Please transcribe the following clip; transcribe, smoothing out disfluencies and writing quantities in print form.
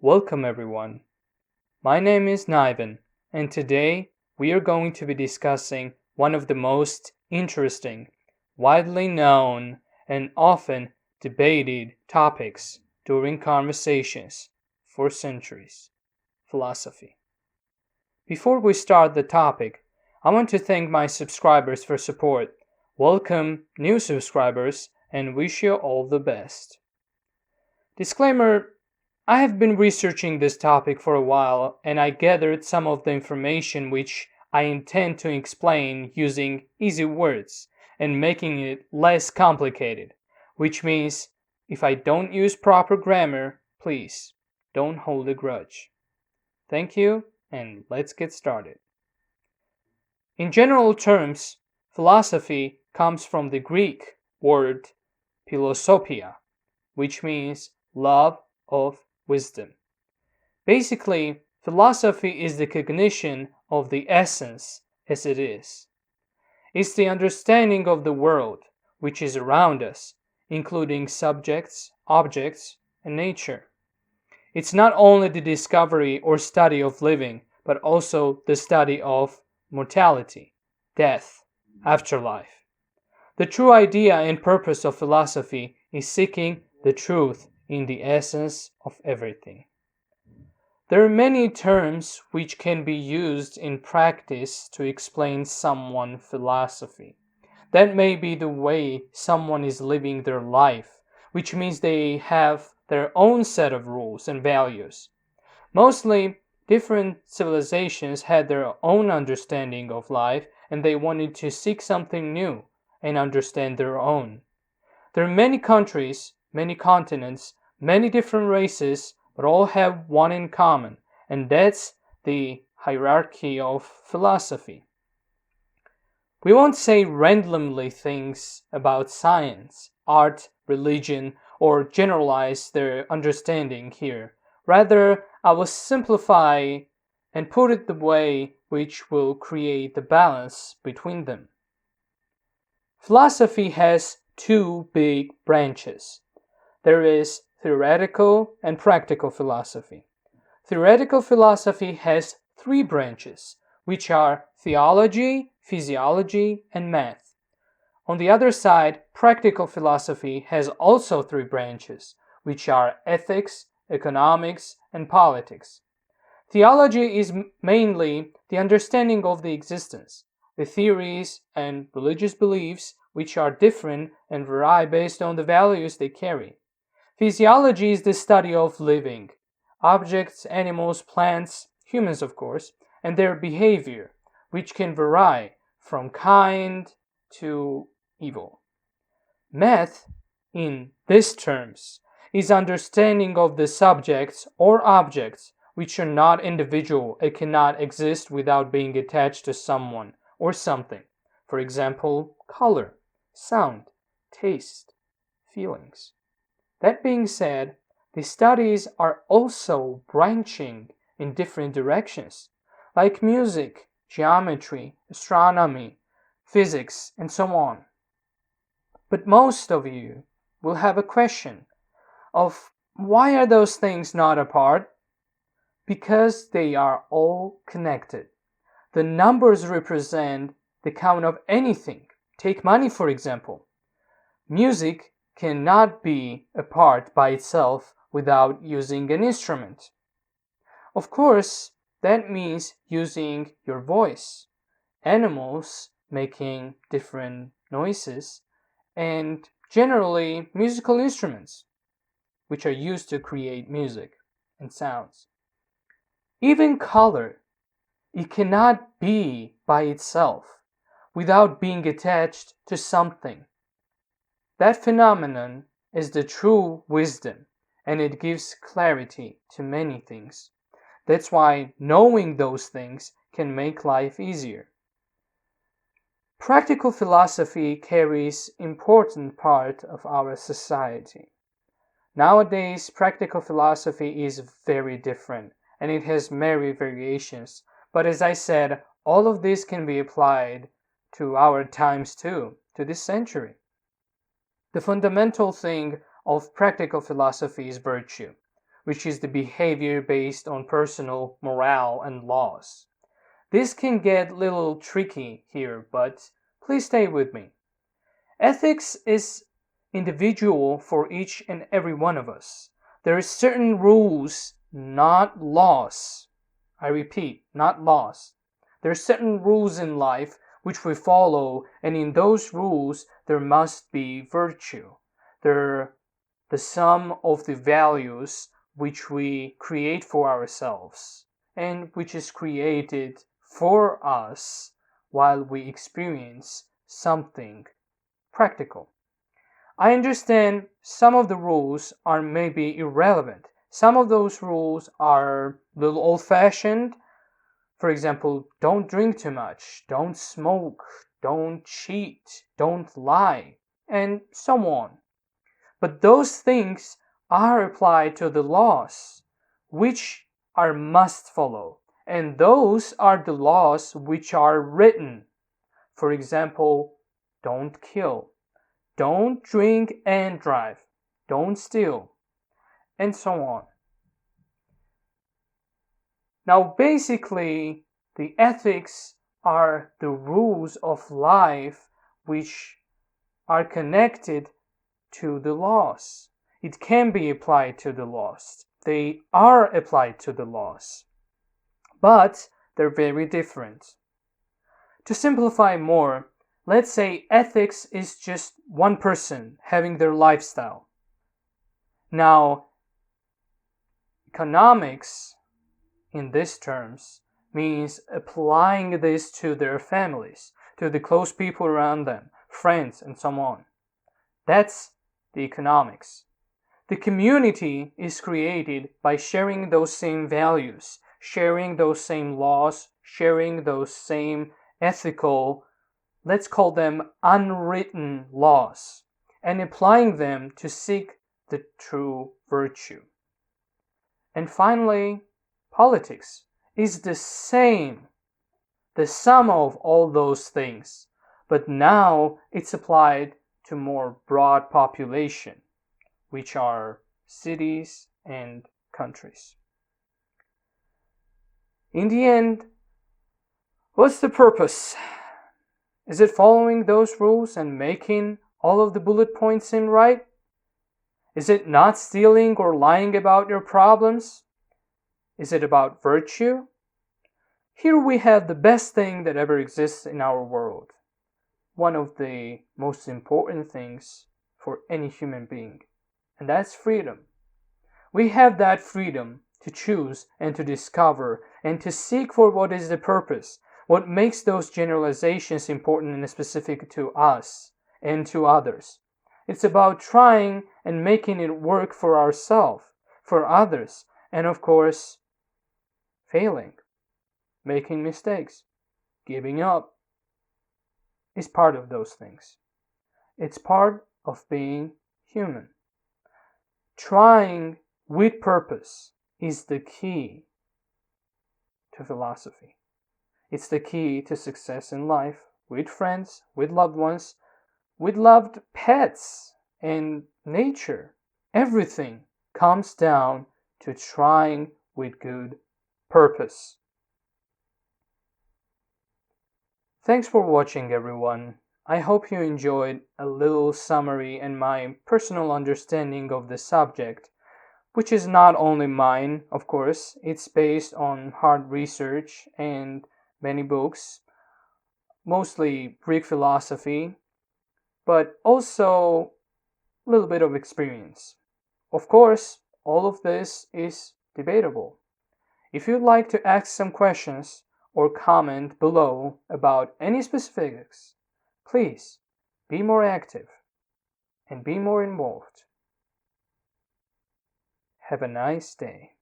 Welcome everyone. My name is Niven, and today we are going to be discussing one of the most interesting, widely known, and often debated topics during conversations for centuries: philosophy. Before we start the topic, I want to thank my subscribers for support, welcome new subscribers, and wish you all the best. Disclaimer: I have been researching this topic for a while, and I gathered some of the information which I intend to explain using easy words and making it less complicated, which means if I don't use proper grammar, please don't hold a grudge. Thank you, and let's get started. In general terms, philosophy comes from the Greek word philosophia, which means love of wisdom. Basically, philosophy is the cognition of the essence as it is. It's the understanding of the world which is around us, including subjects, objects, and nature. It's not only the discovery or study of living, but also the study of mortality, death, afterlife. The true idea and purpose of philosophy is seeking the truth in the essence of everything. There are many terms which can be used in practice to explain someone's philosophy. That may be the way someone is living their life, which means they have their own set of rules and values. Mostly, different civilizations had their own understanding of life, and they wanted to seek something new and understand their own. There are many countries, many continents, many different races, but all have one in common, and that's the hierarchy of philosophy. We won't say randomly things about science, art, religion, or generalize their understanding here. Rather, I will simplify and put it the way which will create the balance between them. Philosophy has two big branches. There is theoretical and practical philosophy. Theoretical philosophy has three branches, which are theology, physiology, and math. On the other side, practical philosophy has also three branches, which are ethics, economics, and politics. Theology is mainly the understanding of the existence, the theories and religious beliefs which are different and vary based on the values they carry. Physiology is the study of living, objects, animals, plants, humans of course, and their behavior, which can vary from kind to evil. Math, in these terms, is understanding of the subjects or objects which are not individual and cannot exist without being attached to someone or something. For example, color, sound, taste, feelings. That being said, the studies are also branching in different directions, like music, geometry, astronomy, physics, and so on. But most of you will have a question of why are those things not apart? Because they are all connected. The numbers represent the count of anything. Take money, for example. Music cannot be a part by itself without using an instrument. Of course, that means using your voice, animals making different noises, and generally musical instruments, which are used to create music and sounds. Even color, it cannot be by itself without being attached to something. That phenomenon is the true wisdom, and it gives clarity to many things. That's why knowing those things can make life easier. Practical philosophy carries important part of our society. Nowadays, practical philosophy is very different, and it has many variations. But as I said, all of this can be applied to our times too, to this century. The fundamental thing of practical philosophy is virtue, which is the behavior based on personal morale and laws. This can get a little tricky here, but please stay with me. Ethics is individual for each and every one of us. There are certain rules, not laws. I repeat, not laws. There are certain rules in life which we follow, and in those rules there must be virtue. They're the sum of the values which we create for ourselves and which is created for us while we experience something practical. I understand some of the rules are maybe irrelevant. Some of those rules are a little old-fashioned. For example, don't drink too much, don't smoke, don't cheat, don't lie, and so on. But those things are applied to the laws, which are must follow, and those are the laws which are written. For example, don't kill, don't drink and drive, don't steal, and so on. Now, basically, the ethics are the rules of life which are connected to the laws. It can be applied to the laws. They are applied to the laws. But they're very different. To simplify more, let's say ethics is just one person having their lifestyle. Now, economics, in these terms, means applying this to their families, to the close people around them, friends, and so on. That's the economics. The community is created by sharing those same values, sharing those same laws, sharing those same ethical, let's call them unwritten laws, and applying them to seek the true virtue. And finally, politics is the same, the sum of all those things, but now it's applied to more broad population, which are cities and countries. In the end, what's the purpose? Is it following those rules and making all of the bullet points seem right? Is it not stealing or lying about your problems? Is it about virtue? Here we have the best thing that ever exists in our world. One of the most important things for any human being, and that's freedom. We have that freedom to choose and to discover and to seek for what is the purpose, what makes those generalizations important and specific to us and to others. It's about trying and making it work for ourselves, for others, and of course, failing, making mistakes, giving up is part of those things. It's part of being human. Trying with purpose is the key to philosophy. It's the key to success in life, with friends, with loved ones, with loved pets, and nature. Everything comes down to trying with good purpose. Thanks for watching, everyone. I hope you enjoyed a little summary and my personal understanding of the subject, which is not only mine, of course. It's based on hard research and many books, mostly Greek philosophy, but also a little bit of experience. Of course, all of this is debatable. If you'd like to ask some questions or comment below about any specifics, please be more active and be more involved. Have a nice day.